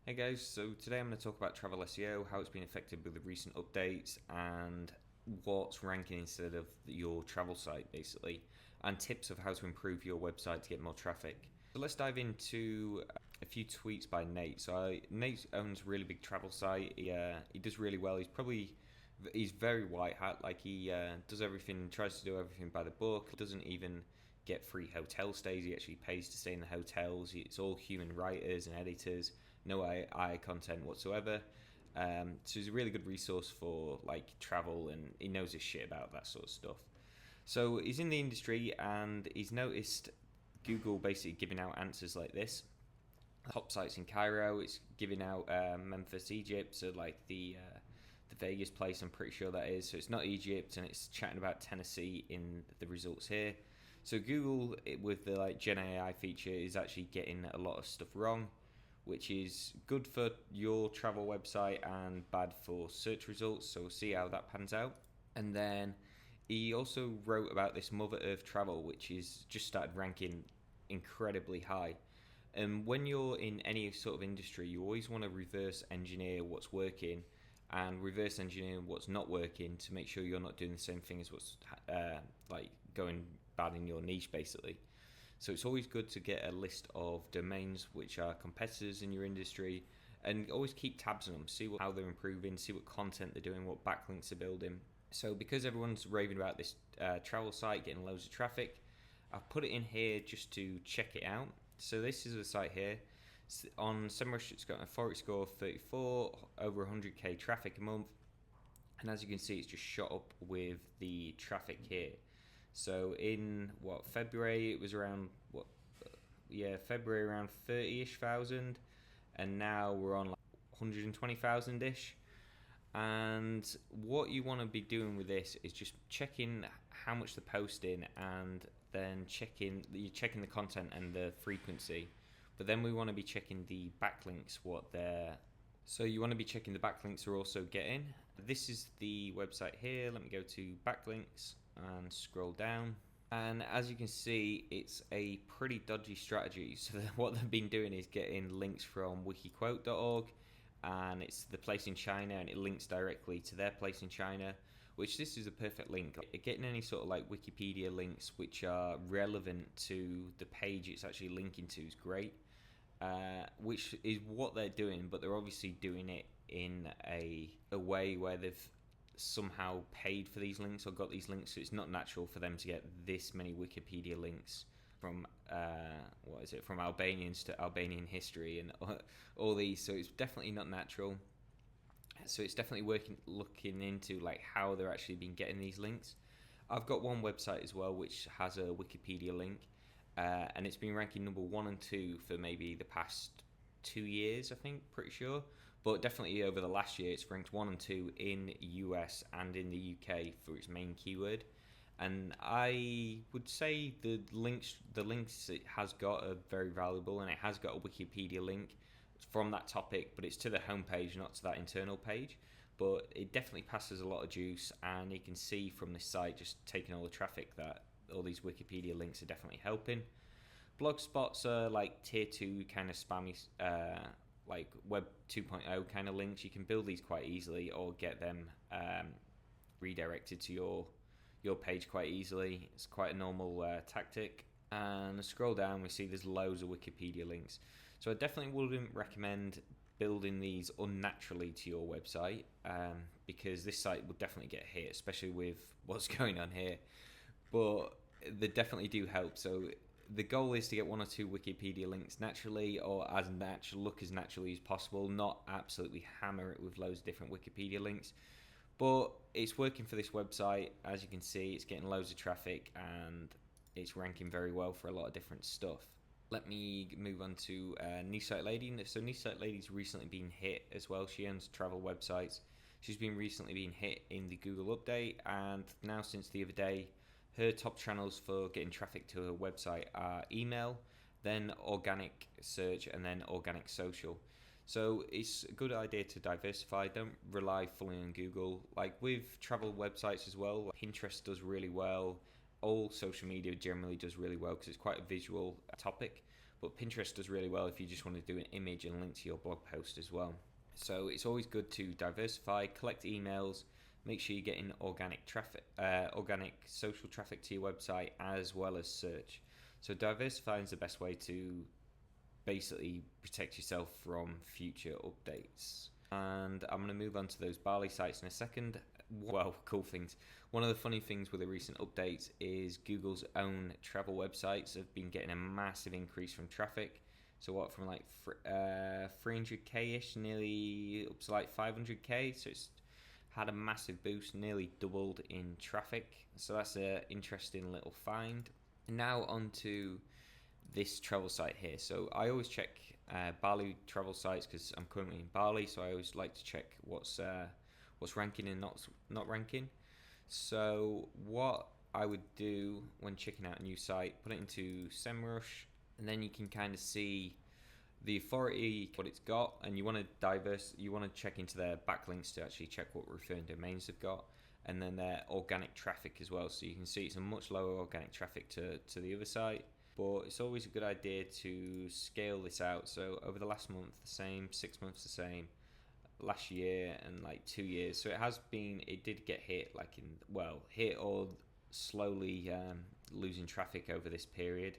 Hey guys, so today I'm going to talk about travel SEO, how it's been affected with the recent updates, and what's ranking instead of your travel site basically, and tips of how to improve your website to get more traffic. So let's dive into a few tweets by Nate. Nate owns a really big travel site. He does really well. He's very white hat. Like he does everything, tries to do everything by the book. Doesn't even get free hotel stays. He actually pays to stay in the hotels. It's all human writers and editors. No AI content whatsoever. So he's a really good resource for like travel, and he knows his shit about that sort of stuff. So he's in the industry, and he's noticed Google basically giving out answers like this. Top sites in Cairo. It's giving out Memphis, Egypt, so like the Vegas place, I'm pretty sure that is. So it's not Egypt, and it's chatting about Tennessee in the results here. So Google, with the like Gen AI feature, is actually getting a lot of stuff wrong, which is good for your travel website and bad for search results. So we'll see how that pans out. And then he also wrote about this Mother Earth travel, which is just started ranking incredibly high. And when you're in any sort of industry, you always want to reverse engineer what's working and reverse engineer what's not working to make sure you're not doing the same thing as what's like going bad in your niche basically. So it's always good to get a list of domains which are competitors in your industry, and always keep tabs on them, see how they're improving, see what content they're doing, what backlinks they're building. So because everyone's raving about this travel site getting loads of traffic, I've put it in here just to check it out. So this is a site here. On SEMrush, it's got a Forex score of 34, over 100k traffic a month, and as you can see, it's just shot up with the traffic here. So in February, it was around February around 30-ish thousand, and now we're on like 120,000 ish. And what you want to be doing with this is just checking how much they're posting, and then checking the content and the frequency. But then we want to be checking the backlinks, so you want to be checking the backlinks they're also getting. This is the website here. Let me go to backlinks and scroll down. And as you can see, it's a pretty dodgy strategy. So what they've been doing is getting links from wikiquote.org, and it's the place in China, and it links directly to their place in China, which this is a perfect link. Getting any sort of like Wikipedia links which are relevant to the page it's actually linking to is great. Which is what they're doing, but they're obviously doing it in a way where they've somehow paid for these links or got these links, so it's not natural for them to get this many Wikipedia links from from Albanians to Albanian history and all these, so it's definitely not natural. So it's definitely looking into like how they're actually been getting these links. I've got one website as well which has a Wikipedia link, and it's been ranking number 1 and 2 for maybe the past 2 years, I think, pretty sure. But definitely over the last year, it's ranked 1 and 2 in US and in the UK for its main keyword. And I would say the links it has got are very valuable, and it has got a Wikipedia link from that topic, but it's to the homepage, not to that internal page. But it definitely passes a lot of juice, and you can see from this site, just taking all the traffic, that all these Wikipedia links are definitely helping. Blog spots are like tier 2 kind of spammy, like Web 2.0 kind of links. You can build these quite easily or get them redirected to your page quite easily. It's quite a normal tactic. And scroll down, we see there's loads of Wikipedia links. So I definitely wouldn't recommend building these unnaturally to your website, because this site will definitely get hit, especially with what's going on here. But they definitely do help. So the goal is to get 1 or 2 Wikipedia links naturally, or as naturally as possible, not absolutely hammer it with loads of different Wikipedia links. But it's working for this website. As you can see, it's getting loads of traffic, and it's ranking very well for a lot of different stuff. Let me move on to Niche Site Lady. So Niche Site Lady's recently been hit as well. She owns travel websites. She's been recently been hit in the Google update, and now since the other day, her top channels for getting traffic to her website are email, then organic search, and then organic social. So it's a good idea to diversify. Don't rely fully on Google. Like with travel websites as well, Pinterest does really well. All social media generally does really well because it's quite a visual topic. but Pinterest does really well if you just want to do an image and link to your blog post as well. So it's always good to diversify, collect emails, make sure you're getting organic traffic, organic social traffic to your website, as well as search. So diversifying is the best way to basically protect yourself from future updates. And I'm going to move on to those Bali sites in a second. Well, cool things. One of the funny things with the recent updates is Google's own travel websites have been getting a massive increase from traffic. So what, from like 300k-ish, nearly up to like 500k. So it's had a massive boost, nearly doubled in traffic. So that's an interesting little find. And now on to this travel site here. So I always check Bali travel sites because I'm currently in Bali, so I always like to check what's ranking and not ranking. So what I would do when checking out a new site, put it into SEMrush, and then you can kind of see the authority, what it's got, and you want to check into their backlinks to actually check what referring domains they've got, and then their organic traffic as well. So you can see it's a much lower organic traffic to the other site. But it's always a good idea to scale this out. So over the last month, the same, 6 months, the same, last year, and like 2 years. So it did get hit, hit or slowly losing traffic over this period.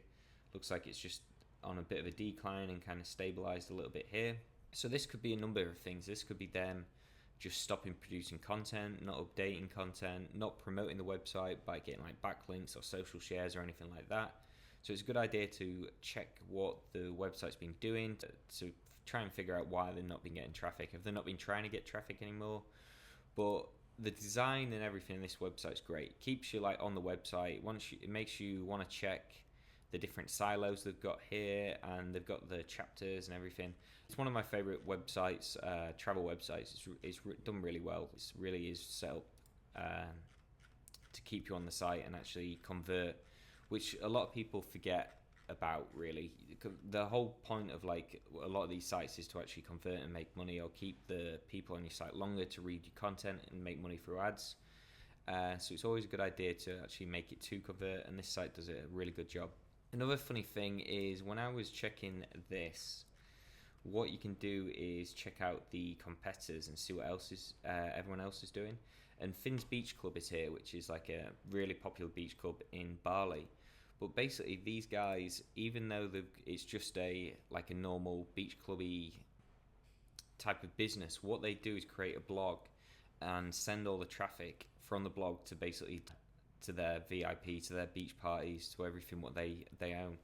Looks like it's just on a bit of a decline and kind of stabilized a little bit here. So this could be a number of things. This could be them just stopping producing content, not updating content, not promoting the website by getting like backlinks or social shares or anything like that. So it's a good idea to check what the website's been doing to try and figure out why they've not been getting traffic. Have they not been trying to get traffic anymore? But the design and everything in this website's great. It keeps you like on the website. It makes you want to check the different silos they've got here, and they've got the chapters and everything. It's one of my favorite websites, travel websites. It's done really well. It really is set up to keep you on the site and actually convert, which a lot of people forget about, really. The whole point of like a lot of these sites is to actually convert and make money, or keep the people on your site longer to read your content and make money through ads. So it's always a good idea to actually make it to convert, and this site does a really good job. Another funny thing is when I was checking this, what you can do is check out the competitors and see what everyone else is doing. And Finn's Beach Club is here, which is like a really popular beach club in Bali. But basically, these guys, even though it's just a normal beach clubby type of business, what they do is create a blog and send all the traffic from the blog to basically to their VIP, to their beach parties, to everything what they own.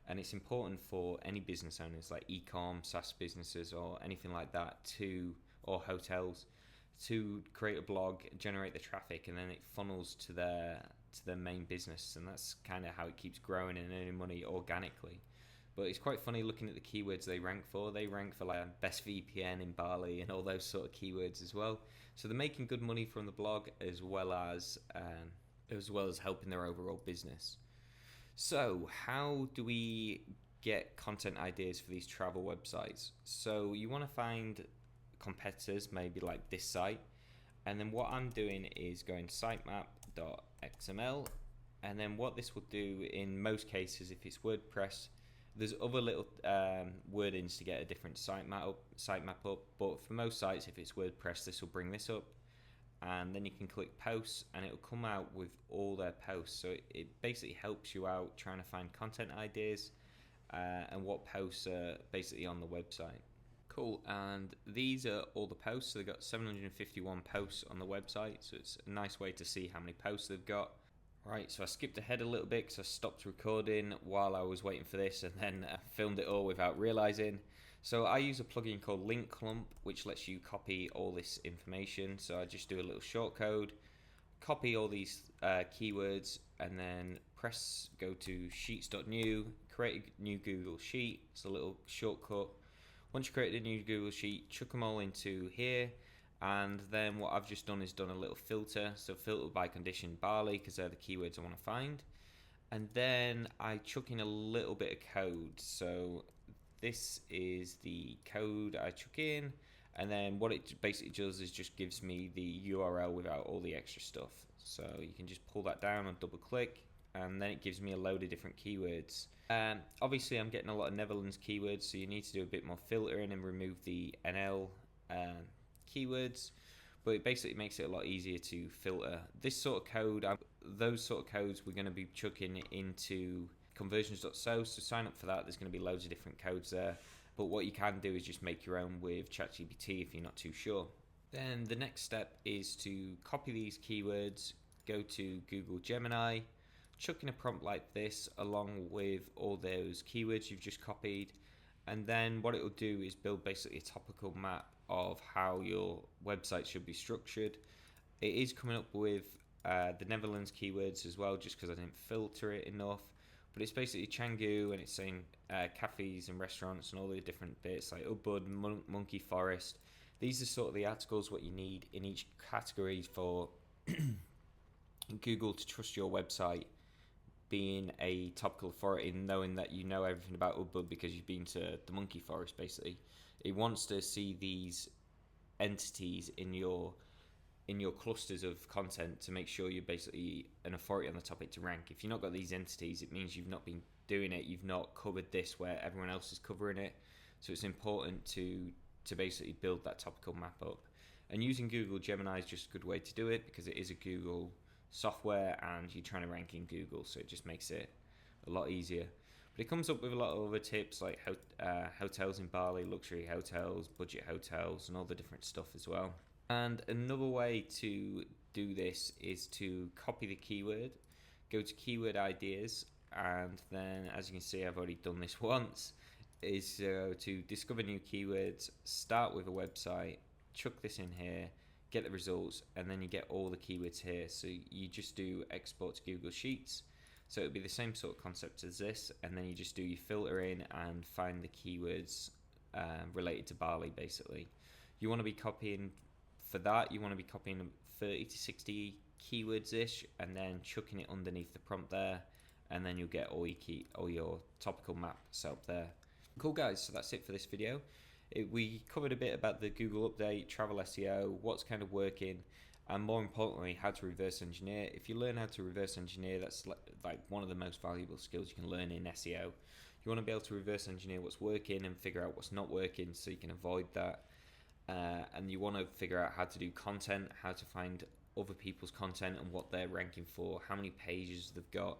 And it's important for any business owners like e-com, SaaS businesses, or anything like that, or hotels, to create a blog, generate the traffic, and then it funnels to their main business, and that's kind of how it keeps growing and earning money organically. But it's quite funny looking at the keywords they rank for. They rank for like best VPN in Bali and all those sort of keywords as well. So they're making good money from the blog as well as helping their overall business. So how do we get content ideas for these travel websites? So you want to find competitors, maybe like this site, and then what I'm doing is going sitemap.xml, and then what this will do in most cases, if it's WordPress, there's other little wordings to get a different sitemap up, but for most sites, if it's WordPress, this will bring this up, and then you can click posts and it'll come out with all their posts. So it basically helps you out trying to find content ideas and what posts are basically on the website. Cool, and these are all the posts. So they've got 751 posts on the website, so it's a nice way to see how many posts they've got. Right, so I skipped ahead a little bit because I stopped recording while I was waiting for this, and then I filmed it all without realizing. So I use a plugin called Link Clump, which lets you copy all this information. So I just do a little shortcode, copy all these keywords, and then go to sheets.new, create a new Google Sheet. It's a little shortcut. Once you create a new Google Sheet, chuck them all into here. And then what I've just done is done a little filter. So filter by condition Bali, because they're the keywords I want to find. And then I chuck in a little bit of code. So this is the code I chuck in. And then what it basically does is just gives me the URL without all the extra stuff. So you can just pull that down and double click. and then it gives me a load of different keywords. Obviously I'm getting a lot of Netherlands keywords, so you need to do a bit more filtering and remove the NL keywords, but it basically makes it a lot easier to filter. This sort of code, those sort of codes we're going to be chucking into conversions.so, so sign up for that. There's going to be loads of different codes there, but what you can do is just make your own with ChatGPT if you're not too sure. Then the next step is to copy these keywords, go to Google Gemini, chuck in a prompt like this along with all those keywords you've just copied, and then what it will do is build basically a topical map of how your website should be structured. It is coming up with the Netherlands keywords as well, just because I didn't filter it enough, but it's basically Canggu, and it's saying cafes and restaurants and all the different bits like Ubud, Monkey Forest. These are sort of the articles what you need in each category for Google to trust your website being a topical authority, knowing that you know everything about Ubud because you've been to the Monkey Forest. Basically, it wants to see these entities in your clusters of content to make sure you're basically an authority on the topic to rank. If you've not got these entities, it means you've not been doing it, you've not covered this where everyone else is covering it. So it's important to basically build that topical map up. And using Google Gemini is just a good way to do it because it is a Google software and you're trying to rank in Google, so it just makes it a lot easier. But it comes up with a lot of other tips like hotels in Bali, luxury hotels, budget hotels, and all the different stuff as well. And another way to do this is to copy the keyword, go to keyword ideas, and then, as you can see, I've already done this once, is to discover new keywords, start with a website, chuck this in here, get the results, and then you get all the keywords here. So you just do export to Google Sheets. So it'll be the same sort of concept as this, and then you just do your filtering and find the keywords related to Bali, basically. You want to be copying, for that, you want to be copying 30 to 60 keywords-ish, and then chucking it underneath the prompt there, and then you'll get all your topical map set up there. Cool guys, so that's it for this video. We covered a bit about the Google update, travel SEO, what's kind of working, and more importantly, how to reverse engineer. If you learn how to reverse engineer, that's like one of the most valuable skills you can learn in SEO. You want to be able to reverse engineer what's working and figure out what's not working so you can avoid that. And you want to figure out how to do content, how to find other people's content and what they're ranking for, how many pages they've got.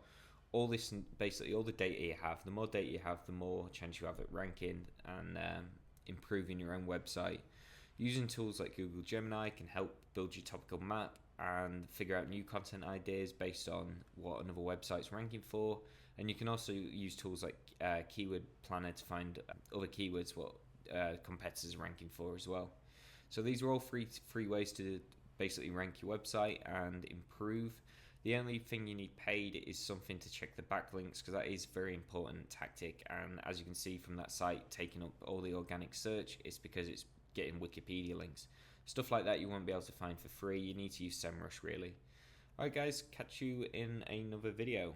All this, basically all the data you have. The more data you have, the more chance you have at ranking and improving your own website. Using tools like Google Gemini can help build your topical map and figure out new content ideas based on what another website's ranking for. And you can also use tools like Keyword Planner to find other keywords what competitors are ranking for as well. So these are all free ways to basically rank your website and improve. The only thing you need paid is something to check the backlinks, because that is a very important tactic. And as you can see from that site taking up all the organic search, it's because it's getting Wikipedia links. Stuff like that you won't be able to find for free. You need to use SEMrush really. Alright guys, catch you in another video.